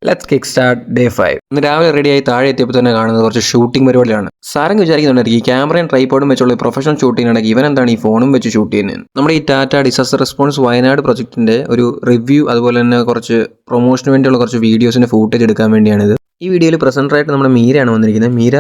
Let's kick start day 5. ഇന്ന് രാവിലെ റെഡിയായി താഴെ എത്തിയപ്പോൾ തന്നെ കാണുന്നത് കുറച്ച് ഷൂട്ടിംഗ് പരിപാടിയാണ്. സാരംഗ് വിചാരിക്കുന്നുണ്ടായിരിക്കും ഈ ക്യാമറയും ട്രൈപോഡും വെച്ചുള്ള പ്രൊഫഷണൽ ഷൂട്ടിംഗ് ആണെങ്കിൽ ഇവൻ എന്താണ് ഈ ഫോണും വെച്ച് ഷൂട്ട് ചെയ്യുന്നത്. നമ്മുടെ ഈ ടാറ്റ ഡിസാസ്റ്റർ റെസ്പോൺസ് വയനാട് പ്രൊജക്ടിന്റെ ഒരു റിവ്യൂ അതുപോലെ തന്നെ കുറച്ച് പ്രൊമോഷന് വേണ്ടിയുള്ള കുറച്ച് വീഡിയോസിന്റെ ഫൂട്ടേജ് എടുക്കാൻ വേണ്ടിയാണിത്. ഈ വീഡിയോയിൽ പ്രസന്ററായിട്ട് നമ്മുടെ മീരയാണ് വന്നിരിക്കുന്നത്. മീര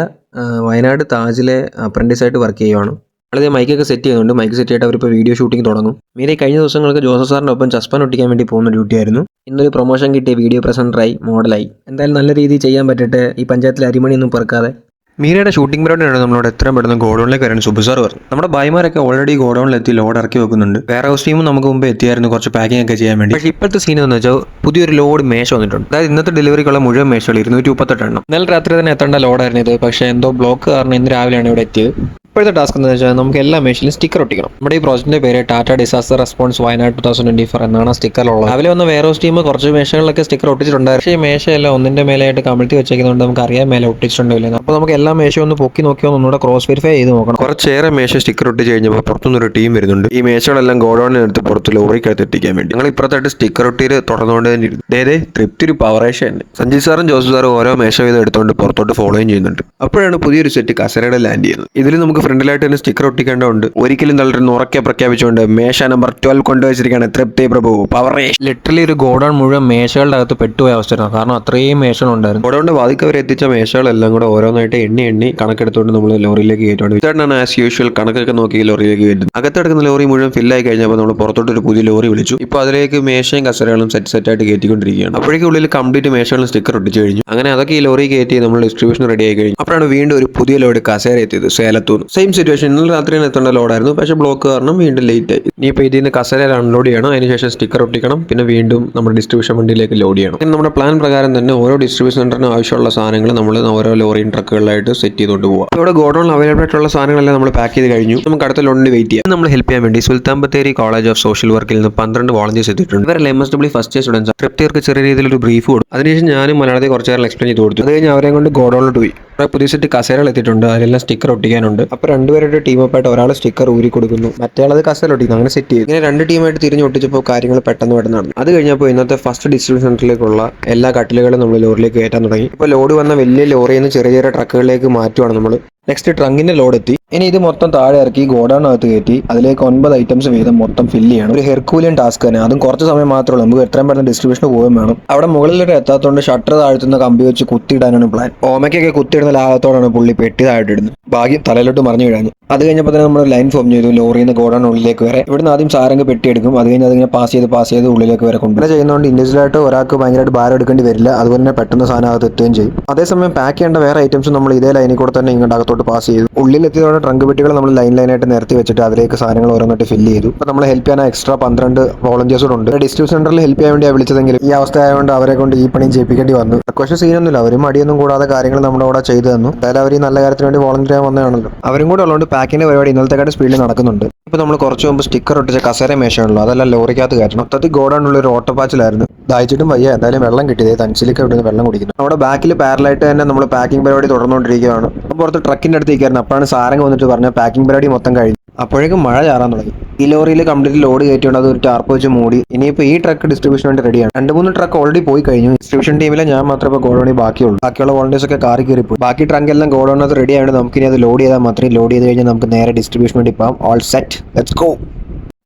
വയനാട് താജിലെ അപ്രന്റീസ് ആയിട്ട് വർക്ക് ചെയ്യുവാണ്. വളരെ മൈക്കൊക്കെ സെറ്റ് ചെയ്യുന്നുണ്ട്. മൈക്ക് സെറ്റ് ചെയ്തിട്ട് അവരിപ്പോൾ വീഡിയോ ഷൂട്ടിംഗ് തുടങ്ങും. മീര കഴിഞ്ഞ ദിവസങ്ങൾക്ക് ജോസഫ് സാറിൻ്റെ ഒപ്പം ചസ്പാൻ ഒട്ടിക്കാൻ വേണ്ടി പോകുന്ന ഡ്യൂട്ടി ആയിരുന്നു. ഇന്നൊരു പ്രൊമോഷൻ കിട്ടിയ വീഡിയോ പ്രസന്ററായി മോഡലായി. എന്തായാലും നല്ല രീതിയിൽ ചെയ്യാൻ പറ്റട്ടെ, ഈ പഞ്ചായത്തിൽ അരിമണിയൊന്നും പെറുക്കാതെ. മീരയുടെ ഷൂട്ടിംഗ് പരിപാടിയാണ് നമ്മളോട് എത്രയും പെട്ടെന്ന് ഗോഡൗണിലേക്ക് വരാൻ സുബുസാർ പറഞ്ഞു. നമ്മുടെ ഭായിമാരൊക്കെ ഓൾറെഡി ഗോഡൗണിലെത്തി ലോഡ് ഇറക്കി വെക്കുന്നുണ്ട്. വേറെ ഹൗസ് ടീമും നമുക്ക് മുമ്പ് എത്തിയായിരുന്നു കുറച്ച് പാക്കിംഗ് ഒക്കെ ചെയ്യാൻ വേണ്ടി. പക്ഷേ ഇപ്പോഴത്തെ സീൻ എന്ന് വെച്ചാൽ പുതിയൊരു ലോഡ് മേശ വന്നിട്ടുണ്ട്. അതായത് ഇന്നത്തെ ഡെലിവറിക്കുള്ള മുഴുവൻ മേശകൾ 238 എണ്ണം. ഇന്നലെ രാത്രി തന്നെ എത്തേണ്ട ലോഡായിരുന്നു ഇത്. പക്ഷേ എന്തോ ബ്ലോക്ക് കാരണം ഇന്ന് രാവിലെയാണ് ഇവിടെ എത്തിയത്. ഇപ്പോഴത്തെ ടാസ്ക് എന്ന് വെച്ചാൽ നമുക്ക് എല്ലാ മേശയിലും സ്റ്റിക്കർ ഒട്ടിക്കണം. നമ്മുടെ ഈ പ്രോജക്റ്റിന്റെ പേര് ടാറ്റ ഡിസാസ്റ്റർ റെസ്പോൺസ് വയനാട് 2024 എന്നാണ് സ്റ്റിക്കറിലുള്ളത്. രാവിലെ വന്ന വേറെ ടീം കുറച്ച് മേശകളിലൊക്കെ സ്റ്റിക്കർ ഒട്ടിച്ചിട്ടുണ്ടായിരുന്നു. പക്ഷേ ഈ മേശയെല്ലാം ഒന്നിന്റെ മേലെയായിട്ട് കമഴ്ത്തി വെച്ചേക്കുന്നതുകൊണ്ട് നമുക്ക് അറിയാൻ മേലെ ഒട്ടിച്ചിട്ടുണ്ടോ. അപ്പോൾ നമുക്ക് എല്ലാ മേശയും ഒന്ന് പൊക്കി നോക്കിയോ ഒന്നുകൂടെ ക്രോസ് വെരിഫൈ ചെയ്ത് നോക്കണം. കുറച്ചേറെ മേശ സ്റ്റിക്കർ ഒട്ടിച്ച് കഴിഞ്ഞപ്പോൾ പുറത്തുനിന്നൊരു ടീം വരുന്നുണ്ട്. ഈ മേശകളെല്ലാം ഗോഡൌണിനെടുത്ത് പുറത്ത് ലോറിക്കകത്ത് എത്തിക്കാൻ വേണ്ടി. ഞങ്ങൾ ഇപ്പുറത്തായിട്ട് സ്റ്റിക്കർ ഒട്ടിയിൽ തുടർന്നുകൊണ്ട് തന്നെ ഇരുന്നു. അതായത് തൃപ്തി ഒരു പവറേഷ ഉണ്ട്. സഞ്ജയ് സാറും ജോസഫ് സാറും ഓരോ മേശ വീതം എടുത്തുകൊണ്ട് പുറത്തോട്ട് ഫോളോയും ചെയ്യുന്നുണ്ട്. അപ്പോഴാണ് പുതിയൊരു സെറ്റ് കസേരയുടെ ലാൻഡ് ചെയ്യുന്നത്. ഇതിൽ നമുക്ക് ഫ്രണ്ടിലായിട്ട് തന്നെ സ്റ്റിക്കർ ഒട്ടിക്കേണ്ടതുണ്ട്. ഒരിക്കലും തളരുന്ന ഉറക്കെ പ്രഖ്യാപിച്ചുകൊണ്ട് മേശ നമ്പർ 12 കൊണ്ടുവച്ചിരിക്കുകയാണ് തൃപ്തി പ്രഭു പവറേ. ലിറ്ററലി ഒരു ഗോഡൌൺ മുഴുവൻ മേശകളുടെ അകത്ത് പെട്ടുപോയ അവസ്ഥയാണ്. കാരണം അത്രയും മേശകളുണ്ടായിരുന്നു. ഗോഡൌണിന്റെ വാതിക്ക് അവർ എത്തിച്ച മേശകളെല്ലാം കൂടെ ഓരോന്നായിട്ട് എണ്ണി കണക്കെടുത്തുകൊണ്ട് നമ്മൾ ലോറിയിലേക്ക് കയറ്റുകൊണ്ട് ഇതാണ് ആസ് യൂഷ്വൽ കണക്കൊക്കെ നോക്കി ലോറിയിലേക്ക് കയറ്റുന്നത്. അകത്തെടുക്കുന്ന ലോറി മുഴുവൻ ഫില്ലായി കഴിഞ്ഞപ്പോൾ നമ്മൾ പുറത്തോട്ട് ഒരു പുതിയ ലോറി വിളിച്ചു. ഇപ്പോൾ അതിലേക്ക് മേശയും കസേരകളും സെറ്റായിട്ട് കയറ്റിക്കൊണ്ടിരിക്കുകയാണ്. അപ്പോഴേക്കും ഉള്ളിൽ കംപ്ലീറ്റ് മേശകളും സ്റ്റിക്കർ ഒട്ടിച്ചു കഴിഞ്ഞു. അങ്ങനെ അതൊക്കെ ഈ ലോറി കയറ്റി നമ്മൾ ഡിസ്ട്രിബ്യൂഷൻ റെഡി ആയി കഴിഞ്ഞു. അപ്പോഴാണ് വീണ്ടും ഒരു പുതിയ ലോഡ് കസേര എത്തിയത് സേലത്തൂന്ന്. Same situation. ഇന്നലെ രാത്രി എത്തേണ്ട ലോഡായിരുന്നു. പക്ഷേ ബ്ലോക്ക് കാരണം വീണ്ടും ലേറ്റ് ആയി. ഇനിയിപ്പോൾ ഇതിൽ നിന്ന് കസേര അൺലോഡ് ചെയ്യണം. അതിനുശേഷം സ്റ്റിക്കർ ഒട്ടിക്കണം. പിന്നെ വീണ്ടും നമ്മുടെ ഡിസ്ട്രിബ്യൂഷൻ വണ്ടിയിലേക്ക് ലോഡ് ചെയ്യണം. പിന്നെ നമ്മുടെ പ്ലാൻ പ്രകാരം തന്നെ ഓരോ ഡിസ്ട്രിബ്യൂഷൻ സെന്ററിനും ആവശ്യമുള്ള സാധനങ്ങൾ നമ്മൾ ഓരോ ലോറിയും ട്രക്കുകളിലായിട്ട് സെറ്റ് ചെയ്തുകൊണ്ട് പോകാം. ഇവിടെ ഗോഡൌണിൽ അവൈലബിൾ ആയിട്ടുള്ള സാധനങ്ങളെല്ലാം നമ്മൾ പാക്ക് ചെയ്ത് കഴിഞ്ഞു. നമുക്ക് അടുത്ത ലോഡിന് വെയിറ്റ് ചെയ്യാം. നമ്മൾ ഹെൽപ്പ് ചെയ്യാൻ വേണ്ടി Sultan Bathery college of social വർക്കിൽ നിന്ന് 12 വോളണ്ടിയേഴ്സ് എത്തിയിട്ടുണ്ട്. ഇവരെല്ലാം MSW ഫസ്റ്റ് ഇയർ സ്റ്റുഡൻസ്. തൃപ്തിയർക്ക് ചെറിയ രീതിയിൽ ഒരു ബ്രീഫ് കൊടുക്കും. അതിനുശേഷം ഞാനും മലയാളത്തിൽ കുറച്ച് നേരം എക്സ്പ്ലെയിൻ ചെയ്ത് കൊടുത്തു. അത് കഴിഞ്ഞ് അവരെ കൊണ്ട് ഗോഡൌണിലോട്ട് പോയി. പുതിയ സെറ്റ് കസേരകൾ എത്തിയിട്ടുണ്ട്. അതിലെല്ലാം സ്റ്റിക്കർ ഒട്ടിക്കാനുണ്ട്. അപ്പോൾ രണ്ടുപേരുടെ ടീമപ്പായിട്ട് ഒരാൾ സ്റ്റിക്കർ ഊരി കൊടുക്കുന്നു, മറ്റേയാളത് കസേര ഒട്ടിക്കുന്നു. അങ്ങനെ സെറ്റ് ചെയ്തു. ഇങ്ങനെ രണ്ട് ടീമായിട്ട് തിരിഞ്ഞ് ഒട്ടിച്ചപ്പോൾ കാര്യങ്ങൾ പെട്ടെന്ന് നടന്നു. അത് കഴിഞ്ഞപ്പോൾ ഇന്നത്തെ ഫസ്റ്റ് ഡിസ്ട്രിബ്യൂഷൻ സെന്ററിലേക്കുള്ള എല്ലാ കട്ടിലുകളും നമ്മൾ ലോറിയിലേക്ക് കയറ്റാൻ തുടങ്ങി. ഇപ്പോൾ ലോഡ് വന്ന വലിയ ലോറിയിൽ നിന്ന് ചെറിയ ട്രക്കുകളിലേക്ക് മാറ്റുവാണ് നമ്മൾ. നെക്സ്റ്റ് ട്രങ്കിന്റെ ലോഡ് എത്തി. ഇനി ഇത് മൊത്തം താഴെ ഇറക്കി ഗോഡൌണിനകത്ത് കയറ്റി അതിലേക്ക് 9 ഐറ്റംസ് വീതം മൊത്തം ഫില്ല് ചെയ്യണം. ഒരു ഹെർക്കൂലിയൻ ടാസ്ക് തന്നെ. അതും കുറച്ച് സമയം മാത്രമേ ഉള്ളൂ. നമുക്ക് എത്രയും പെട്ടെന്ന് ഡിസ്ട്രിബ്യൂഷന് പോവുകയും വേണം. അവിടെ മുകളിലോട്ട് എത്താത്തതുകൊണ്ട് ഷട്ടർ താഴ്ത്തുന്ന കമ്പി വെച്ച് കുത്തിയിടാനാണ് പ്ലാൻ. ഓമയ്ക്കൊക്കെ കുത്തിയിടുന്ന ലാഭത്തോടാണ് പുള്ളി പെട്ടി താഴെട്ടിടുന്നത്. ഭാഗ്യം തലയിലോട്ട് മറിഞ്ഞു വീഴാൻ. അത് കഴിഞ്ഞപ്പോൾ തന്നെ നമ്മൾ ലൈൻ ഫോം ചെയ്തു. ലോറിയിൽ നിന്ന് ഗോഡൌൺ ഉള്ളിലേക്ക് വരെ. ഇവിടുന്ന് ആദ്യം സാരംഗ് പെട്ടി എടുക്കും. അത് കഴിഞ്ഞ് അതിങ്ങനെ പാസ് ചെയ്ത് ഉള്ളിലേക്ക് വരെ കൊണ്ടുവരെ ചെയ്യുന്നതുകൊണ്ട് ഇൻഡിവിജ്വലായിട്ട് ഒരാൾക്ക് ഭയങ്കരമായിട്ട് ഭാരം എടുക്കേണ്ടി വരില്ല. അതുപോലെ തന്നെ പെട്ടെന്ന് സാധനം അകത്ത് എത്തുകയും ചെയ്യും. അതേസമയം പാക്ക് ചെയ്യേണ്ട വേറെ ഐറ്റംസ് നമ്മൾ ഇതേ ലൈനിൽ കൂടെ തന്നെ ഇങ്ങോട്ട് അകത്തോട്ട് പാസ് ചെയ്തു. ഉള്ളിലെത്തിയതോടെ ട്രങ്ക് പെട്ടികൾ നമ്മൾ ലൈനായിട്ട് നിരത്തി വെച്ചിട്ട് അതിലേക്ക് സാധനങ്ങൾ ഓരോന്നിട്ട് ഫില്ല് ചെയ്തു. അപ്പോൾ നമ്മൾ ഹെൽപ്പ് ചെയ്യാൻ എക്സ്ട്രാ 12 വോളണ്ടിയേഴ്സ് ഉണ്ട്. ഡിസ്ട്രിബ്യൂഷൻ സെന്ററിൽ ഹെൽപ്പ് ചെയ്യാൻ വേണ്ടിയാണ് വിളിച്ചതെങ്കിലും ഈ അവസ്ഥ ആയതുകൊണ്ട് അവരെ കൊണ്ട് ഈ പണിയും ചെയ്യിപ്പിക്കേണ്ടി വന്നു. പക്ഷേ സീനൊന്നുമില്ല. അവരും മടിയൊന്നും കൂടാതെ കാര്യങ്ങൾ നമ്മുടെ കൂടെ ചെയ്തു തന്നു. എന്തായാലും അവർ ഈ നല്ല കാര്യത്തിന് വേണ്ടി വോളണ്ടിയർ വന്നതാണല്ലോ. അവരും കൂടെ ഉള്ളതുകൊണ്ട് പാക്കിന്റെ പരിപാടി ഇന്നലത്തെക്കാട്ട് സ്പീഡിൽ നടക്കുന്നുണ്ട്. ഇപ്പോൾ നമ്മൾ കുറച്ച് മുമ്പ് സ്റ്റിക്കർ ഒട്ടിച്ച കസേര മേശയാണല്ലോ, അതെല്ലാം ലോറിക്കകത്ത് കയറ്റണം. മൊത്തത്തിൽ ഗോഡൌണിലുള്ള ഒരു ഓട്ടപ്പാച്ചിലായിരുന്നു. ദാഹിച്ചിട്ടും വയ്യ. എന്തായാലും വെള്ളം കിട്ടിയത് തൻസിലേക്ക് ഇവിടുന്ന് വെള്ളം കുടിക്കുന്നു. അവിടെ ബാക്കിൽ പാരലായിട്ട് തന്നെ നമ്മൾ പാക്കിംഗ് പരിപാടി തുടർന്നുകൊണ്ടിരിക്കുകയാണ്. അപ്പോൾ പുറത്ത് ട്രക്കിന്റെ അടുത്തേക്കായിരുന്നു. അപ്പോഴാണ് സാരംഗ് വന്നിട്ട് പറഞ്ഞ പാക്കിംഗ് പരിപാടി മൊത്തം കഴിഞ്ഞു. അപ്പോഴേക്കും മഴ ചാറാൻ തുടങ്ങി. ഈ ലോറിയിൽ കംപ്ലീറ്റ് ലോഡ് കയറ്റിയുണ്ട്. അത് ഒരു ടാർപ്പ് വെച്ച് മൂടി. ഇനിയിപ്പോൾ ഈ ട്രക്ക് ഡിസ്ട്രിബ്യൂഷൻ വേണ്ടി റെഡിയാണ്. 2-3 ട്രക്ക് ഓൾറെഡി പോയി കഴിഞ്ഞു. ഡിസ്ട്രിബ്യൂഷൻ ടീമിലെ ഞാൻ മാത്രമേ ഇപ്പോൾ ഗോഡൌണിൽ ബാക്കിയുള്ളൂ. ബാക്കിയുള്ള വോളണ്ടിയേഴ്സ് ഒക്കെ കാറി കയറിപ്പോയി. ബാക്കി ട്രങ്ക് എല്ലാം ഗോഡൌണിനകത്ത് റെഡി ആയതുകൊണ്ട് നമുക്കിനി അത് ലോഡ് ചെയ്താൽ മാത്രമേ. ലോഡ് ചെയ്ത് കഴിഞ്ഞാൽ നമുക്ക് നേരെ ഡിസ്ട്രിബ്യൂഷൻ വേണ്ടി പോകാം. All set, let's go.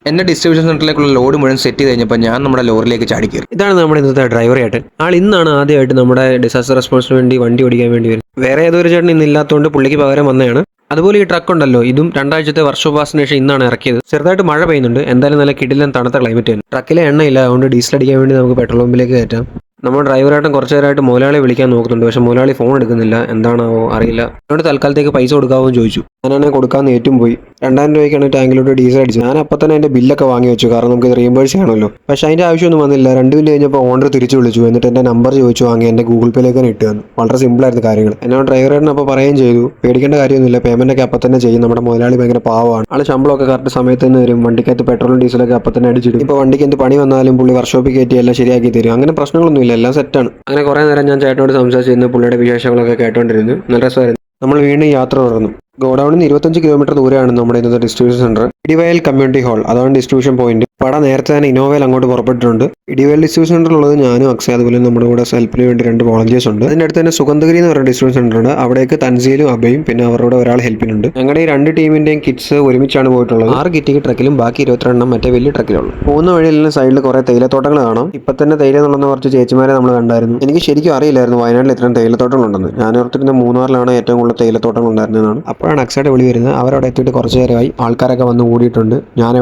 എന്റെ ഡിസ്ട്രിബ്യൂഷൻ സെന്ററിലേക്കുള്ള ലോഡ് മുഴുവൻ സെറ്റ് ചെയ്ത് കഴിഞ്ഞപ്പോൾ ഞാൻ നമ്മുടെ ലോറിയിലേക്ക് ചാടി കയറി. ഇതാണ് നമ്മുടെ ഇന്നത്തെ ഡ്രൈവർ ചേട്ടൻ. ആൾ ഇന്നാണ് ആദ്യമായിട്ട് നമ്മുടെ ഡിസാസ്റ്റർ റെസ്പോൺസിന് വേണ്ടി വണ്ടി ഓടിക്കാൻ വേണ്ടി വരും. വേറെ ഏതൊരു ചേട്ടൻ ഇന്നില്ലാത്തതുകൊണ്ട് പുള്ളിക്ക് പകരം വന്നതാണ്. അതുപോലെ ഈ ട്രക്ക് ഉണ്ടല്ലോ, ഇതും 2 ആഴ്ചത്തെ വർഷോപാസിന് ശേഷം ഇന്നാണ് ഇറക്കിയത്. ചെറുതായിട്ട് മഴ പെയ്യുന്നുണ്ട്. എന്തായാലും നല്ല കിടിലൻ തണുത്ത ക്ലൈമറ്റ് ആണ്. ട്രക്കിലെ എണ്ണയില്ല, അതുകൊണ്ട് ഡീസൽ അടിക്കാൻ വേണ്ടി നമുക്ക് പെട്രോൾ പമ്പിലേക്ക് കയറ്റാം. നമ്മുടെ ഡ്രൈവറായിട്ടും കുറച്ച് നേരമായിട്ട് മുതലാളി വിളിക്കാൻ നോക്കുന്നുണ്ട്. പക്ഷേ മുതലാളി ഫോൺ എടുക്കുന്നില്ല. എന്താണാവോ അറിയില്ല. അതുകൊണ്ട് തൽക്കാലത്തേക്ക് പൈസ കൊടുക്കാമെന്ന് ചോദിച്ചു. ഞാനാണെങ്കിൽ കൊടുക്കാമെന്ന് ഏറ്റും പോയി. 2000 രൂപയ്ക്കാണ് ടാങ്കിലോട്ട് ഡീസൽ അടിച്ചത്. ഞാൻ അപ്പം തന്നെ എൻ്റെ ബില്ലൊക്കെ വാങ്ങി വെച്ചു. കാരണം നമുക്ക് റീംബേഴ്സ് ചെയ്യണമല്ലോ. പക്ഷേ അതിൻ്റെ ആവശ്യമൊന്നും വന്നില്ല. 2 ബില്ല് കഴിഞ്ഞപ്പോൾ ഓണർ തിരിച്ചു വിളിച്ചു. എന്നിട്ട് എൻ്റെ നമ്പർ ചോദിച്ചു വാങ്ങി. എൻ്റെ ഗൂഗിൾ പേയിലേക്ക് തന്നെ ഇട്ട് തന്നു. വളരെ സിമ്പിളായിരുന്നു കാര്യങ്ങൾ. എന്നോട് ഡ്രൈവറായിട്ട് അപ്പോൾ പറയുകയും ചെയ്തു, പേടിക്കേണ്ട കാര്യമൊന്നുമില്ല, പേയ്മെൻറ്റൊക്കെ അപ്പം തന്നെ ചെയ്യും. നമ്മുടെ മുതലാളി ഭയങ്കര പാവമാണ്. ആൾ ശമ്പളമൊക്കെ കറക്റ്റ് സമയത്ത് തന്നെ തരും. വണ്ടിക്കകത്ത് പെട്രോളും ഡീസലൊക്കെ അപ്പം തന്നെ അടിച്ചിടും. ഇപ്പോൾ വണ്ടിക്ക് എന്ത് പണി വന്നാലും പുള്ളി വർക്ക്ഷോപ്പിൽ കയറ്റി എല്ലാം ശരിയാക്കി തരും. അങ്ങനെ പ്രശ്നങ്ങളൊന്നുമില്ല, എല്ലാം സെറ്റാണ്. അങ്ങനെ കുറേ നേരം ഞാൻ ചേട്ടനോട് സംസാരിച്ചിരുന്നു. പുള്ളിയുടെ വിശേഷങ്ങളൊക്കെ കേട്ടോണ്ടിരുന്നു. നല്ല രസമായിരുന്നു. നമ്മൾ വീണ്ടും യാത്ര തുടർന്നു. ഗോഡൌണിൽ നിന്ന് 25 കിലോമീറ്റർ ദൂരെയാണ് നമ്മുടെ ഇന്നത്തെ ഡിസ്ട്രിബ്യൂഷൻ സെന്റർ. ഇടിവയൽ കമ്മ്യൂണിറ്റി ഹാൾ, അതാണ് ഡിസ്ട്രിബ്യൂഷൻ പോയിന്റ്. പട നേരത്തെ തന്നെ ഇന്നോവയിൽ അങ്ങോട്ട് പുറപ്പെട്ടിട്ടുണ്ട്. ഇടിവയൽ ഡിസ്ട്രിബ്യൂഷൻ സെന്ററിലുള്ളത് ഞാനും അക്ഷയ്, അതുപോലെ നമ്മുടെ കൂടെ ഹെൽപ്പിന് വേണ്ടി 2 വോളണ്ടിയേഴ്സ് ഉണ്ട്. അതിന്റെ അടുത്ത് തന്നെ സുഗന്ധഗിരി എന്ന് പറയുന്ന ഡിസ്ട്രിബ്യൂഷൻ സെന്റർ ഉണ്ട്. അവിടേക്ക് തൻസീലും അബയും പിന്നെ അവരുടെ ഒരാൾ ഹെൽപ്പിനുണ്ട്. ഞങ്ങളുടെ ഈ 2 ടീമിന്റെയും കിറ്റ്സ് ഒരുമിച്ചാണ് പോയിട്ടുള്ളത്. 6 കിറ്റ് ട്രക്കിലും ബാക്കി 22 മറ്റേ വലിയ ട്രക്കിലുള്ളൂ. പോകുന്ന വഴിയിലെല്ലാം സൈഡിൽ കുറെ തേയിലത്തോട്ടങ്ങൾ കാണാം. ഇപ്പൊ തന്നെ തേയില എന്നുണ്ടെന്ന് കുറച്ച് ചേച്ചിമാരെ നമ്മൾ കണ്ടായിരുന്നു. എനിക്ക് ശരിക്കും അറിയില്ലായിരുന്നു വയനാട്ടിൽ ഇത്രയും തേയിലത്തോട്ടങ്ങളുണ്ടെന്ന്. ഞാൻ ഓർത്തിരുന്ന മൂന്നാറിലാണ് ഏറ്റവും കൂടുതൽ തേയിലത്തോട്ടങ്ങൾ ഉണ്ടായിരുന്നതാണ്. അപ്പോഴാണ് അക്ഷയുടെ വിളി വരുന്നത്. അവരവിടെ എത്തിയിട്ട് കുറച്ച് നേരമായി, ആൾക്കാരൊക്കെ വന്ന് കൂടിയിട്ടുണ്ട്. ഞാൻ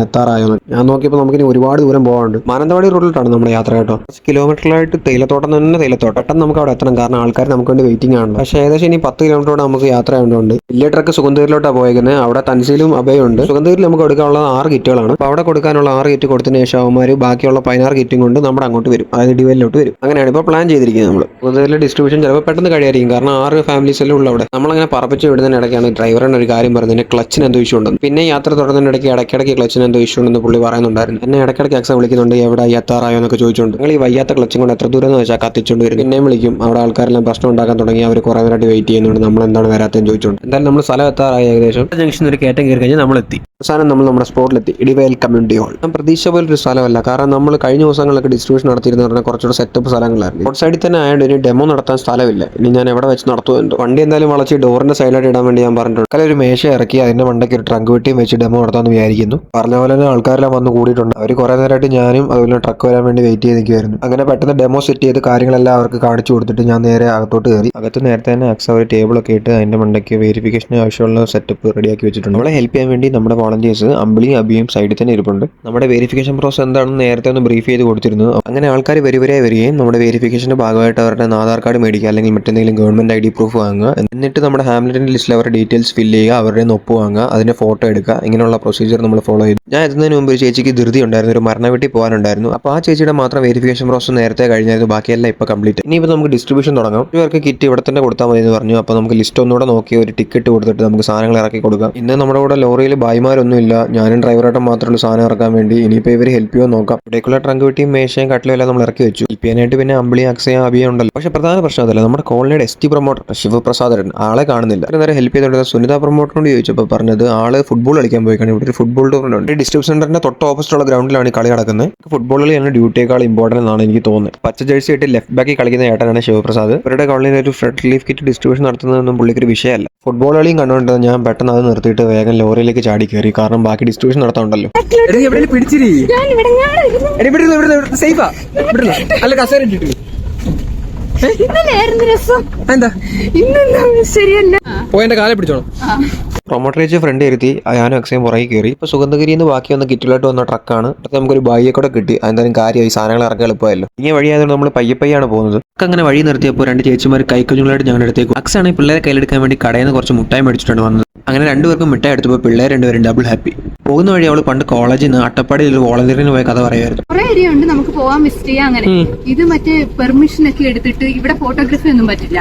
എത്താറായെന്ന് ഞാൻ നോക്കിയപ്പോൾ നമുക്കിനി ഒരുപാട് ദൂരം പോകാനുണ്ട്. മാനന്തവാടി റൂട്ടിലാണ് നമ്മുടെ യാത്ര കേട്ടോ. 10 കിലോമീറ്ററിലായിട്ട് തേയിലത്തോട്ടം തന്നെ തേയിലത്തോട്ടം. പെട്ടെന്ന് നമുക്ക് അവിടെ എത്തണം, കാരണം ആൾക്കാർ നമുക്ക് വേണ്ടി വെയിറ്റിംഗ് ആണ്. പക്ഷേ ഏകദേശം ഇനി 10 കിലോമീറ്ററോടെ നമുക്ക് യാത്ര ആയതുകൊണ്ട് വലിയ ട്രക്ക് സുഗന്ധഗിരിയിലോട്ടാണ് പോയേക്കുന്നത്. അവിടെ തൻസീലും അബയും ഉണ്ട്. സുഗന്ധഗിരിയിൽ നമുക്ക് കൊടുക്കാനുള്ളത് 6 കിറ്റുകളാണ്. അപ്പോൾ അവിടെ കൊടുക്കാനുള്ള 6 കിറ്റ് കൊടുത്തതിന് ശേഷം അവന്മാർ ബാക്കിയുള്ള 16 കിറ്റും കൊണ്ട് നമ്മുടെ അങ്ങോട്ട് വരും, അതായത് ഇടിവലിലോട്ട് വരും. അങ്ങനെയാണ് ഇപ്പോൾ പ്ലാൻ ചെയ്തിരിക്കുന്നത്. നമ്മൾ സുഗന്ധഗിരിയിലെ ഡിസ്ട്രിബ്യൂഷൻ ചിലപ്പോൾ പെട്ടെന്ന് കഴിയായിരിക്കും, കാരണം 6 ഫാമിലീസ് എല്ലാം ഉള്ള അവിടെ. നമ്മളങ്ങനെ പറപ്പിച്ച് വിടുന്നതിന് ഇടയ്ക്കാണ് ഡ്രൈവറിന് ഒരു കാര്യം പറഞ്ഞതിന് ക്ലച്ചിന് എന്തോ ഇഷ്യൂ ഉണ്ടെന്ന്. പിന്നെ യാത്ര തുടർന്നതിനിടയ്ക്ക് ഇടയ്ക്കിടയ്ക്ക് ക്ലച്ചിന് എന്തോ ഇഷ്യൂ ഉണ്ടെന്ന് പുള്ളി പറയുന്നുണ്ടായിരുന്നു. എന്നെ ഇടയ്ക്കിടയ്ക്ക് അക്സ വിളിക്കുന്നുണ്ട്, എവിടെ എത്താറായോ എന്നൊക്കെ ചോദിച്ചുകൊണ്ട്. നിങ്ങൾ ഈ വയ്യാത്ത ക്ലച്ചും കൊണ്ട് എത്ര ദൂരം എന്ന് വെച്ചാൽ കത്തിച്ചുകൊണ്ട് വരും. പിന്നെയും വിളിക്കും. അവിടെ ആൾക്കാരെല്ലാം പ്രശ്നം ഉണ്ടാക്കാൻ തുടങ്ങി. അവർ കുറേ നേരമായിട്ട് വെയിറ്റ് ചെയ്യുന്നുണ്ട്, നമ്മൾ എന്താണ് വരാത്തതെന്ന് ചോദിച്ചുകൊണ്ട്. എന്തായാലും നമ്മൾ സ്ഥലം എത്താറായി. ഏകദേശം ജംഗ്ഷൻ ഒരു കയറ്റം കയറി കഴിഞ്ഞാൽ നമ്മൾ എത്തി. അവസാനം നമ്മൾ നമ്മുടെ സ്പോട്ടിലെത്തി, ഇടിവയൽ കമ്മ്യൂണിറ്റി ഹാൾ. ഞാൻ പ്രതീക്ഷ പോലൊരു സ്ഥലമല്ല, കാരണം നമ്മൾ കഴിഞ്ഞ ദിവസങ്ങളിലൊക്കെ ഡിസ്ട്രിബ്യൂഷൻ നടത്തിയിരുന്ന പറഞ്ഞാൽ കുറച്ചുകൂടെ സെറ്റപ്പ് സ്ഥലങ്ങളായിരുന്നു. റോഡ് സൈഡിൽ തന്നെ ആയതുകൊണ്ട് ഇനി ഡെമോ നടത്താൻ സ്ഥലമില്ല. ഇനി ഞാൻ എവിടെ വെച്ച് നടത്തുന്നുണ്ട്. വണ്ടി എന്തായാലും വളച്ച് ഡോറിന്റെ സൈഡിലായിട്ട് ഇടാൻ വേണ്ടി ഞാൻ പറഞ്ഞിട്ടുണ്ട്. കല ഒരു മേശ ഇറക്കി അതിന്റെ മണ്ടയ്ക്ക് ഒരു ട്രങ്ക് വെട്ടിയും വെച്ച് ഡെമോ നടത്താമെന്ന് വിചാരിക്കുന്നു. പറഞ്ഞ പോലെ തന്നെ ആൾക്കാരെല്ലാം വന്ന് കൂടിയിട്ടുണ്ട്. അവർ കുറേ നേരമായിട്ട് ഞാനും അതുപോലെ ട്രക്ക് വരാൻ വേണ്ടി വെയിറ്റ് ചെയ്ത് നിൽക്കുമായിരുന്നു. അങ്ങനെ പെട്ടെന്ന് ഡെമോ സെറ്റ് ചെയ്ത് കാര്യങ്ങളെല്ലാം അവർക്ക് കാണിച്ചു കൊടുത്തിട്ട് ഞാൻ നേരെ അകത്തോട്ട് കയറി. അകത്ത് നേരത്തെ തന്നെ അക്സ ഒരു ടേബിളൊക്കെ ഇട്ട് അതിന്റെ മണ്ടയ്ക്ക് വെരിഫിക്കേഷന് ആവശ്യമുള്ള സെറ്റപ്പ് റെഡിയാക്കി വെച്ചിട്ടുണ്ട്. നമ്മളെ ഹെൽപ്പ് ചെയ്യാൻ വേണ്ടി നമ്മുടെ വോളണ്ടിയേഴ്സ് അമ്പിളിയും അബിയും സൈഡിൽ തന്നെ ഇരിപ്പുണ്ട്. നമ്മുടെ വെരിഫിക്കേഷൻ പ്രോസസ് എന്താണെന്ന് നേരത്തെ ഒന്ന് ബ്രീഫ് ചെയ്ത് കൊടുത്തിരുന്നു. അങ്ങനെ ആൾക്കാർ വരിവരായി വരികയും നമ്മുടെ വെരിഫിക്കേഷന്റെ ഭാഗമായിട്ട് അവരുടെ ആധാർ കാർഡ് മേടിക്കുക, അല്ലെങ്കിൽ മറ്റെന്തെങ്കിലും ഗവൺമെന്റ് ID പ്രൂഫ് വാങ്ങുക. എന്നിട്ട് നമ്മുടെ ഹാംലെറ്റിന്റെ ലിസ്റ്റിൽ അവരുടെ ഡീറ്റെയിൽസ് ഫില്ല് ചെയ്യുക, അവരുടെ ഒപ്പ് വാങ്ങുക, അതിന്റെ ഫോട്ടോ എടുക്കുക. ഇങ്ങനെയുള്ള പ്രൊസീജിയർ നമ്മൾ ഫോളോ ചെയ്തു. ഞാൻ എത്തുന്നതിന് മുമ്പ് ഒരു ചേച്ചിക്ക് ധൃതി ഉണ്ടായിരുന്നു, ഒരു മരണ വീട്ടിൽ പോകാനുണ്ടായിരുന്നു. അപ്പോൾ ആ ചേച്ചിയുടെ മാത്രം വെരിഫിക്കേഷൻ പ്രോസസ് നേരത്തെ കഴിഞ്ഞായിരുന്നു, ബാക്കിയെല്ലാം ഇപ്പോൾ കംപ്ലീറ്റ്. ഇനിയിപ്പോൾ നമുക്ക് ഡിസ്ട്രിബ്യൂഷൻ തുടങ്ങാം. ഇവർക്ക് കിറ്റ് ഇവിടെ തന്നെ കൊടുത്താൽ മതി എന്ന് പറഞ്ഞു. അപ്പോൾ നമുക്ക് ലിസ്റ്റ് ഒന്നുകൂടെ നോക്കി ഒരു ടിക്കറ്റ് കൊടുത്തിട്ട് നമുക്ക് സാധനങ്ങൾ ഇറക്കി കൊടുക്കാം. ഇന്ന് നമ്മുടെ കൂടെ ലോറിയിൽ ഭായിമാരൊന്നുമില്ല, ഞാനും ഡ്രൈവറായിട്ടും മാത്രമേ സാധനം ഇറക്കാൻ വേണ്ടി. ഇനിയിപ്പോൾ ഇവർ ഹെൽപ്പ് ചെയ്യുമോ നോക്കാം. ഇവിടേക്കുള്ള ട്രങ്ക് വെട്ടിയും മേശയും കട്ടിലും എല്ലാം നമ്മൾ ഇറക്കി വെച്ചു. ഇപ്പിയാനായിട്ട് പിന്നെ അമ്പിളിയും അക്സയും അബിയും ഉണ്ടല്ലോ. പക്ഷേ പ്രധാന പ്രശ്നം അതല്ല, നമ്മുടെ കോളനിയുടെ ST പ്രൊമോട്ടർ ശിവപ്രസാദൻ ആളെ കാണുന്നില്ല. നേരെ ഹെൽപ്പ് ചെയ്തുകൊണ്ടിരുന്ന സുനിത പ്രൊമോട്ടറിനോട് ചോദിച്ചപ്പോൾ പറഞ്ഞത് ആള് ഫുട്ബോൾ കളിക്കാൻ പോയിക്കാണ്. ഇവിടെ ഒരു ഫുട്ബോൾ ടൂർണമെന്റ് ഉണ്ട്. ഡിസ്ട്രിബ്യൂഷൻ സെന്ററിന്റെ തൊട്ട് ഓപ്പോസിറ്റുള്ള ഗ്രൗണ്ടിലാണ് ഈ കളി നടക്കുന്നത്. ഫുട്ബോൾ കളിയാണ് ഡ്യൂട്ടിയേക്കാൾ ഇമ്പോർട്ടൻ്റ് എന്നാണ് എനിക്ക് തോന്നുന്നത്. പച്ച ജേഴ്സി ആയിട്ട് ലെഫ്റ്റ് ബാക്കിൽ കളിക്കുന്ന ഏട്ടനാണ് ശിവപ്രസാദ്. ഇവരുടെ കോളനിയിൽ ഒരു ഫ്ലഡ് റിലീഫ് കിറ്റ് ഡിസ്ട്രിബ്യൂഷൻ നടത്തുന്നതൊന്നും പുള്ളിക്കൊരു വിഷയമല്ല. ഫുട്ബോൾ കളിയും കണ്ടുകൊണ്ട് ഞാൻ പെട്ടെന്ന് അത് നിർത്തിയിട്ട് വേഗം ലോറിയിലേക്ക് ചാടി കയറി, കാരണം ബാക്കി ഡിസ്ട്രിബ്യൂഷൻ നടത്താനുണ്ടല്ലോ. പോയെന്റെ കാലെ പിടിച്ചോളൂ. പ്രൊമോട്ടർ വെച്ച് ഫ്രണ്ട് ഇരുത്തി ഞാനും അക്സയും പുറകെ കയറി. ഇപ്പോൾ സുഗന്ധഗിരിയിൽ നിന്ന് ബാക്കി വന്ന കിറ്റിലായിട്ട് വന്ന ട്രക്കാണ്. അടുത്ത് നമുക്കൊരു ബായിയെ കൂടെ കിട്ടി. എന്തായാലും കാര്യമായി, സാധനങ്ങൾ ഇറക്കാൻ എളുപ്പമല്ലോ. ഇങ്ങനെ വഴിയായതുകൊണ്ട് നമ്മൾ പയ്യാണ് പോകുന്നത്. അങ്ങനെ വഴി നിർത്തിയപ്പോൾ 2 ചേച്ചിമാർ കൈക്കുഞ്ഞുങ്ങളായിട്ട് ഞങ്ങളുടെ അടുത്തേക്ക്. അക്സ ആണെങ്കിൽ പിള്ളേരെ കയ്യിലെടുക്കാൻ വേണ്ടി കടയിൽ നിന്ന് കുറച്ച് മുട്ടായി മേടിച്ചിട്ടാണ് വന്നത്. അങ്ങനെ 2 പേർക്കും മിഠായി എടുത്തപ്പോൾ പിള്ളേർ 2 പേരും ഡബിൾ ഹാപ്പി. പോകുന്ന വഴി അവൾ പണ്ട് കോളേജിൽ നിന്ന് അട്ടപ്പാടിയിൽ ഒരു വോളണ്ടിയറിന് പോയ കഥ പറയുമായിരുന്നു. കുറെ ഏരിയ ഉണ്ട് നമുക്ക് പോവാൻ വിസിറ്റ് ചെയ്യാൻ. അങ്ങനെ ഇത് മറ്റേ പെർമിഷൻ ഒക്കെ എടുത്തിട്ട് ഇവിടെ ഫോട്ടോഗ്രാഫി ഒന്നും പറ്റില്ല,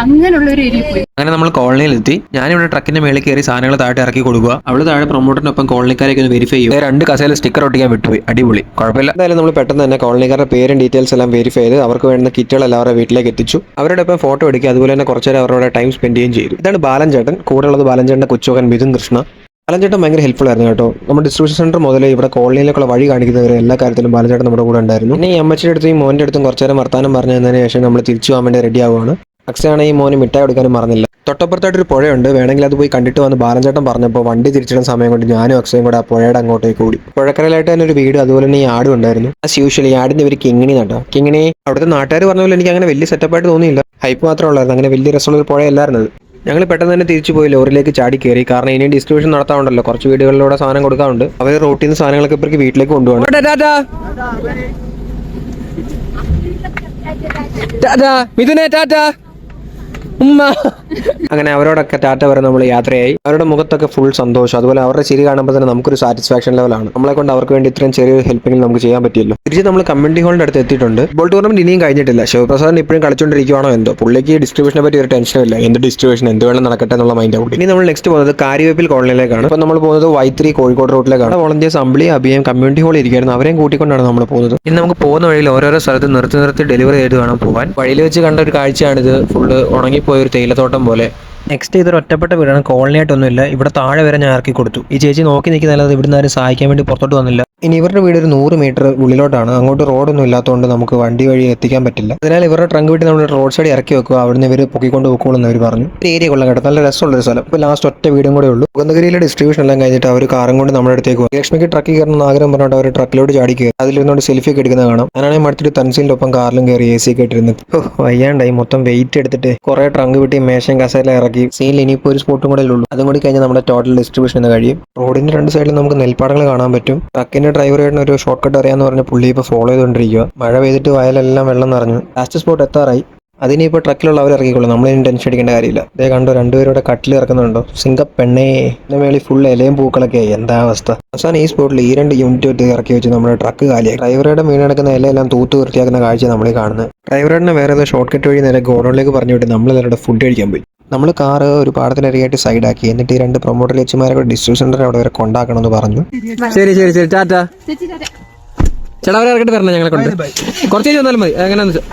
അങ്ങനെയുള്ള ഒരു ഏരിയ പോയി. അങ്ങനെ നമ്മൾ കോളനിയിലെത്തി. ഞാനിവിടെ ട്രക്കിന്റെ മേളിൽ കയറി സാധനങ്ങൾ താഴെ ഇറക്കി കൊടുക്കുക. അവള് താഴെ പ്രൊമോട്ടറിനൊപ്പം കോളനിക്കാരൊക്കെ ഒന്ന് വെരിഫൈ ചെയ്യും. 2 കസേല സ്റ്റിക്കർ ഒട്ടിക്കാൻ വിട്ടുപോയി. അടിപൊളി, കുഴപ്പമില്ല. എന്തായാലും നമ്മൾ പെട്ടെന്ന് തന്നെ കോളനിക്കാരുടെ പേരും ഡീറ്റെയിൽസ് എല്ലാം വെരിഫൈ ചെയ്ത് അവർക്ക് വേണ്ട കിറ്റുകൾ എല്ലാവരുടെ വീട്ടിലേക്ക് എത്തിച്ചു. അവരുടെ ഒപ്പം ഫോട്ടോ എടുക്കുക, അതുപോലെ തന്നെ കുറച്ചു നേരം അവരുടെ ടൈം സ്പെൻഡ് ചെയ്യുകയും ചെയ്തു. ഇതാണ് ബാലൻ ചേട്ടൻ. കൂടെ ഉള്ളത് ബാലൻ ചേട്ടന്റെ കൊച്ചുമകൻ മിഥുൻ കൃഷ്ണ. ബാലൻചേട്ടൻ ഭയങ്കര ഹെൽപ്ഫുൾ ആയിരുന്നു കേട്ടോ. നമ്മുടെ ഡിസ്ട്രിബ്യൂഷൻ സെന്റർ മുതൽ ഇവിടെ കോളനിയിലേക്കുള്ള വഴി കാണിക്കുന്നവരെ എല്ലാ കാര്യത്തിലും ബാലൻചേട്ടൻ നമ്മുടെ കൂടെ ഉണ്ടായിരുന്നു. പിന്നെ ഈ അമ്മച്ചിയുടെ അടുത്തും ഈ മോൻ്റെ അടുത്തും കുറച്ചു നേരം വർത്താനം പറഞ്ഞു തന്നതിന് ശേഷം നമ്മൾ തിരിച്ചു പോകാൻ വേണ്ടി റെഡി ആവുകയാണ്. അക്സയാണ് ഈ മോന് മിഠായി കൊടുക്കാനും മറന്നില്ല. തൊട്ടപ്പുറത്തായിട്ടൊരു പുഴയുണ്ട്, വേണമെങ്കിൽ അത് പോയി കണ്ടിട്ട് വന്ന് ബാലൻചേട്ടൻ പറഞ്ഞപ്പോൾ വണ്ടി തിരിച്ചിടുന്ന സമയം കൊണ്ട് ഞാനും അക്സയും കൂടെ ആ പുഴയുടെ അങ്ങോട്ടേക്ക് കൂടി. പുഴക്കരയിലായിട്ട് തന്നെ ഒരു വീട്, അതുപോലെ തന്നെ ഈ ആടും ഉണ്ടായിരുന്നു. ആസ് യൂഷ്വലി ആടിന്റെ ഒരു കിങ്ങിണി നട്ടോ. കിങ്ങിണി അവിടുത്തെ നാട്ടുകാർ പറഞ്ഞ പോലെ എനിക്ക് അങ്ങനെ വലിയ സെറ്റപ്പായിട്ട് തോന്നിയില്ല, ഹൈപ്പ് മാത്രമേ ഉള്ളായിരുന്നു. അങ്ങനെ വലിയ രസമുള്ള ഒരു പുഴയല്ലായിരുന്നത്. ഞങ്ങൾ പെട്ടെന്ന് തന്നെ തിരിച്ചു പോയി ലോറിയിലേക്ക് ചാടി കയറി, കാരണം ഇനി ഡിസ്ട്രിബ്യൂഷൻ നടത്താറുണ്ടല്ലോ, കുറച്ച് വീടുകളിലൂടെ സാധനം കൊടുക്കാറുണ്ട്. അവർ റോട്ടിൽ നിന്ന് സാധനങ്ങളൊക്കെ ഇവർക്ക് വീട്ടിലേക്ക് കൊണ്ടുപോകണം. അങ്ങനെ അവരോടൊക്കെ ടാറ്റ വരെ നമ്മൾ യാത്രയായി. അവരുടെ മുഖത്തൊക്കെ ഫുൾ സന്തോഷം, അതുപോലെ അവരുടെ ചിരി കാണുമ്പോൾ തന്നെ നമുക്കൊരു സാറ്റിസ്ഫാക്ഷൻ ലെവലാണ്. നമ്മളെ കൊണ്ട് അവർക്ക് വേണ്ടി ഇത്രയും ചെറിയൊരു ഹെൽപ്പിംഗ് നമുക്ക് ചെയ്യാൻ പറ്റിയല്ലോ. തിരിച്ച് നമ്മൾ കമ്മ്യൂണിറ്റി ഹാളിന്റെ അടുത്ത് എത്തിയിട്ടുണ്ട്. ഫുട്ബോൾ ടൂർണമെന്റ് ഇനിയും കഴിഞ്ഞിട്ടില്ല. ശിവപ്രസാദിന് ഇപ്പോഴും കളിച്ചുകൊണ്ടിരിക്കുകയാണോ എന്തോ. പുള്ളിക്ക് ഡിസ്ട്രിബ്യൂഷനെ പറ്റി ഒരു ടെൻഷനും ഇല്ല. എന്ത് ഡിസ്ട്രിബ്യൂഷൻ, എന്ത് വേണം നടക്കട്ടെ എന്നുള്ള മൈൻഡ് ഔട്ട്. ഇനി നമ്മൾ നെക്സ്റ്റ് പോകുന്നത് കാര്യവേപ്പിൽ കോളനിയിലേക്കാണ്. ഇപ്പോൾ നമ്മൾ പോകുന്നത് Y3 കോഴിക്കോട് റൂട്ടിലേക്കാണ്. വോളണ്ടിയേഴ്സ് അമ്പിളി അബിയും കമ്മ്യൂണിറ്റി ഹാളിൽ ഇരിക്കുകയായിരുന്നു. അവരെയും കൂട്ടിക്കൊണ്ടാണ് നമ്മൾ പോകുന്നത്. ഇനി നമുക്ക് പോകുന്ന വഴിയിൽ ഓരോരോ സ്ഥലത്ത് നിർത്തി ഡെലിവറി ചെയ്ത് വേണം പോകാൻ. വഴിയിൽ വെച്ച് കണ്ട ഒരു കാഴ്ചയാണിത്. ഫുള്ള് ഉണങ്ങിപ്പോയ ഒരു തേയിലത്തോട്ടം പോലെ. നെക്സ്റ്റ് ഇതൊരു ഒറ്റപ്പെട്ട വീടാണ്, കോളനി ആയിട്ടൊന്നുമില്ല. ഇവിടെ താഴെ വരെ ഞാൻ ഇറക്കി കൊടുത്തു. ഈ ചേച്ചി നോക്കി നിൽക്കുന്നല്ലാതെ ഇവിടുന്ന് ആരും സഹായിക്കാൻ വേണ്ടി പുറത്തോട്ട് വന്നില്ല. ഇനി ഇവരുടെ വീട് ഒരു 100 മീറ്റർ ഉള്ളിലോട്ടാണ്. അങ്ങോട്ട് റോഡൊന്നും ഇല്ലാത്തതുകൊണ്ട് നമുക്ക് വണ്ടി വഴി എത്തിക്കാൻ പറ്റില്ല. അതിനാൽ ഇവരുടെ ട്രങ്ക് വീട്ടിൽ നമ്മൾ റോഡ് സൈഡ് ഇറക്കി വെക്കുക, അവിടുന്ന് ഇവർ പൊക്കിക്കൊണ്ട് പോയിക്കോളെന്ന് അവർ പറഞ്ഞു. ഒരു ഏരിയ കൊള്ളാം കേട്ടോ, നല്ല രസമുള്ളൊരു സ്ഥലം. ഇപ്പോൾ ലാസ്റ്റ് ഒറ്റ വീടും കൂടെ ഉള്ളൂ. സുഗന്ധഗിരിയിലെ ഡിസ്ട്രിബ്യൂഷൻ എല്ലാം കഴിഞ്ഞിട്ട് അവർ കാറും കൊണ്ട് നമ്മുടെ അടുത്തേക്ക് പോകും. ലക്ഷ്മിക്ക് ട്രക്കിൽ കയറണമെന്ന് ആഗ്രഹം പറഞ്ഞിട്ട് അവർ ട്രക്കിലോട്ട് ചാടി കയറി. അതിലിരുന്നോണ്ട് സെൽഫി ഒക്കെ എടുക്കുന്നത് കാണാം. ഞാനാണെങ്കിൽ മടുത്തിട്ട് തൻസീലിൻ്റെ ഒപ്പം കാറിലും കയറി AC ഒക്കെ ഇട്ടിരുന്നു. വയ്യാണ്ടായി, മൊത്തം വെയിറ്റ് എടുത്തിട്ട് കുറെ ട്രങ്ക് വീട്ടി മേശയും കസേല ഇറക്കി. സീനിൽ ഇനിയിപ്പോൾ ഒരു സ്പോട്ടും കൂടെ ഉള്ളൂ. അതും കൂടി കഴിഞ്ഞാൽ നമ്മുടെ ടോട്ടൽ ഡിസ്ട്രിബ്യൂഷൻ എന്ന് കഴിയും. റോഡിന്റെ 2 സൈഡിലും നമുക്ക് നെൽപ്പാടങ്ങൾ കാണാൻ പറ്റും. ട്രക്കിന്റെ ഡ്രൈവറായിട്ട് ഒരു ഷോർട്ട് കട്ട് അറിയാന്ന് പറഞ്ഞ പുള്ളി ഇപ്പോൾ ഫോളോ ചെയ്തുകൊണ്ടിരിക്കുക. മഴ പെയ്തിട്ട് വയലെല്ലാം വെള്ളം നിറഞ്ഞു. ലാസ്റ്റ് സ്പോട്ട് എത്താറായി. അതിനിപ്പോൾ ട്രക്കിലുള്ള അവർ ഇറക്കിക്കൊള്ളും, നമ്മളിനി ടെൻഷൻ അടിക്കേണ്ട കാര്യമില്ല. അതേ കണ്ടോ, 2 പേരുടെ കട്ടിൽ ഇറക്കുന്നുണ്ടോ, സിംഗപ്പെണ്ണേ. ഇതിന്റെ മേളിൽ ഫുൾ ഇലയും പൂക്കളൊക്കെ ആയി. എന്താ അവസ്ഥ. അവസാനം ഈ സ്പോട്ടിൽ ഈ 2 യൂണിറ്റ് ഇറക്കി വെച്ച് നമ്മുടെ ട്രക്ക് കാലിയായി. ഡ്രൈവറുടെ വീണ് കിടക്കുന്ന ഇലയെല്ലാം തൂത്ത് വൃത്തിയാക്കുന്ന കാഴ്ച നമ്മളീ കാണുന്നത്. ഡ്രൈവറുടെ വേറെ ഏതോ ഷോർട്ട് കട്ട് വഴി നേരെ ഗോഡൗണിലേക്ക് പറഞ്ഞു വിട്ട് നമ്മൾ നേരെ ഫുഡ് കഴിക്കാൻ പോയി. നമ്മൾ കാറ് ഒരു പാടത്തിനരിയായിട്ട് സൈഡാക്കി. എന്നിട്ട് ഈ 2 പ്രൊമോട്ടർ ചേച്ചിമാരെ കൂടെ ഡിസ്ട്രിബ്യൂഷൻ സെന്റർ അവിടെ വരെ കൊണ്ടാക്കണമെന്ന് പറഞ്ഞു. ശരി ശരി ശരി, ടാറ്റാ. ചേട്ടാ അവരെ ഇറക്കിട്ട് വരണം, ഞങ്ങളെ കൊണ്ട് കുറച്ച് വന്നാലും മതി. എങ്ങനെയാന്ന്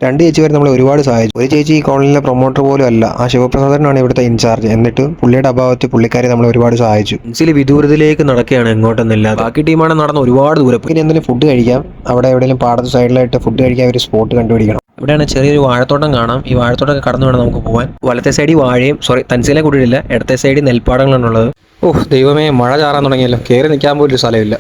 2 ചേച്ചിമാർ നമ്മളെ ഒരുപാട് സഹായിച്ചു. ഒരു ചേച്ചി ഈ കോളനിയിലെ പ്രൊമോട്ടർ പോലും അല്ല, ആ ശിവപ്രസാദനാണ് ഇവിടുത്തെ ഇൻചാർജ്. എന്നിട്ട് പുള്ളിയുടെ അഭാവത്തിൽ പുള്ളിക്കാരെ നമ്മളെ ഒരുപാട് സഹായിച്ചു. പെൻസിൽ വിദൂരത്തിലേക്ക് നടക്കുകയാണ്, എങ്ങോട്ടൊന്നുമില്ല. ബാക്കി ടീമാണ് നടന്ന് ഒരുപാട് ദൂരെ പോയി. ഇനി എന്തെങ്കിലും ഫുഡ് കഴിക്കാം. അവിടെ എവിടെയെങ്കിലും പാടത്ത് സൈഡിലായിട്ട് ഫുഡ് കഴിക്കാൻ ഒരു സ്പോട്ട് കണ്ടുപിടിക്കണം. ഇവിടെയാണ് ചെറിയൊരു വാഴത്തോട്ടം കാണാം. ഈ വാഴത്തോട്ടമൊക്കെ കടന്നു വേണം നമുക്ക് പോകാൻ. വലത്തെ സൈഡിൽ വാഴയും തൻസീലെ കൂട്ടിയിട്ടില്ല, ഇടത്തെ സൈഡിൽ നെൽപ്പാടങ്ങളാണുള്ളത്. ദൈവമേ, മഴ ചാറാൻ തുടങ്ങിയല്ലോ. കയറി നിൽക്കാൻ പോലും ഒരു സ്ഥലമില്ല.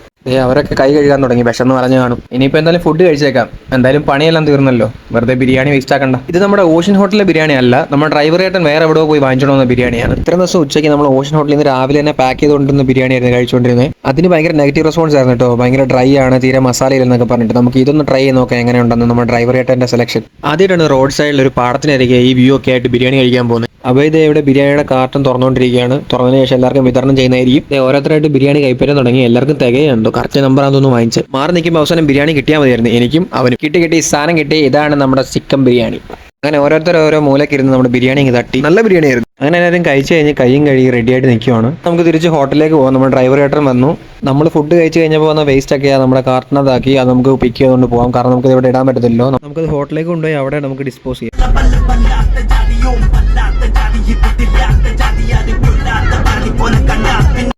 അവരൊക്കെ കൈ കഴുകാൻ തുടങ്ങി, വിശന്ന് പറഞ്ഞു കാണും. ഇനിയിപ്പോൾ എന്തായാലും ഫുഡ് കഴിച്ചേക്കാം. എന്തായാലും പണിയെല്ലാം തീർന്നല്ലോ, വെറുതെ ബിരിയാണി വേസ്റ്റ് ആക്കണ്ട. ഇത് നമ്മുടെ ഓഷ്യൻ ഹോട്ടലിലെ ബിരിയാണി അല്ല, നമ്മുടെ ഡ്രൈവർ ഏട്ടൻ വേറെ എവിടെയോ പോയി വാങ്ങിച്ചോണ്ടുവന്ന ബിരിയാണിയാണ്. ഇത്രയും ദിവസം ഉച്ചയ്ക്ക് നമ്മൾ ഓഷ്യൻ ഹോട്ടലിൽ നിന്ന് രാവിലെ തന്നെ പാക്ക് ചെയ്തുകൊണ്ടിരുന്ന ബിരിയാണിയായിരുന്നു കഴിച്ചുകൊണ്ടിരുന്നത്. അതിന് ഭയങ്കര നെഗറ്റീവ് റെസ്പോൺസ് ആയിരുന്നു കേട്ടോ. ഭയങ്കര ഡ്രൈ ആണ്, തീരെ മസാലയില്ലെന്നൊക്കെ പറഞ്ഞിട്ട്. നമുക്ക് ഇതൊന്ന് ട്രൈ ചെയ്ത് നോക്കാം എങ്ങനെയുണ്ടെന്ന്. നമ്മുടെ ഡ്രൈവർ ഏട്ടൻ്റെ സെലക്ഷൻ. ആദ്യമായിട്ടാണ് റോഡ് സൈഡിൽ ഒരു പാടത്തിനരികെ ഈ വ്യൂ ഒക്കെ ആയിട്ട് ബിരിയാണി കഴിക്കാൻ പോകുന്നത്. അപ്പോൾ ഇത് ഇവിടെ ബിരിയാണിയുടെ കാർട്ടൺ തുറന്നുകൊണ്ടിരിക്കുകയാണ്. തുറന്നതിന് ശേഷം എല്ലാവർക്കും വിതരണം ചെയ്യുന്നതായിരിക്കും. ഓരോരുത്തരായിട്ട് ബിരിയാണി കൈപ്പറ്റാൻ തുടങ്ങി. എല്ലാവർക്കും തികയുണ്ടോ, കറക്റ്റ് നമ്പർ ആണെന്നൊന്നും വാങ്ങിച്ച് മാറി നിൽക്കുമ്പോൾ അവസാനം ബിരിയാണി കിട്ടിയാൽ മതിയായിരുന്നു. എനിക്കും അവനും കിട്ടി സാധനം കിട്ടി. ഇതാണ് നമ്മുടെ ചിക്കൻ ബിരിയാണി. അങ്ങനെ ഓരോരുത്തർ ഓരോ മൂലക്കിരുന്ന് നമ്മുടെ ബിരിയാണി തട്ടി. നല്ല ബിരിയാണി ആയിരുന്നു. അങ്ങനെ എല്ലാവരും കഴിച്ച് കഴിഞ്ഞ് കൈയും കഴുകി റെഡി ആയിട്ട് നിൽക്കുവാണ്. നമുക്ക് തിരിച്ച് ഹോട്ടലിലേക്ക് പോകാം. നമ്മുടെ ഡ്രൈവർ ഏട്ടൻ വന്നു. നമ്മൾ ഫുഡ് കഴിച്ച് കഴിഞ്ഞപ്പോൾ വന്ന വേസ്റ്റ് ഒക്കെ നമ്മുടെ കാർട്ടിനകത്താക്കി. അത് നമുക്ക് പിക്ക് ചെയ്തുകൊണ്ട് പോകാം, കാരണം നമുക്ക് ഇവിടെ ഇടാൻ പറ്റത്തില്ലോ. നമുക്കത് ഹോട്ടലിലേക്ക് കൊണ്ടുപോയി അവിടെ നമുക്ക് ഡിസ്പോസ് ചെയ്യാം.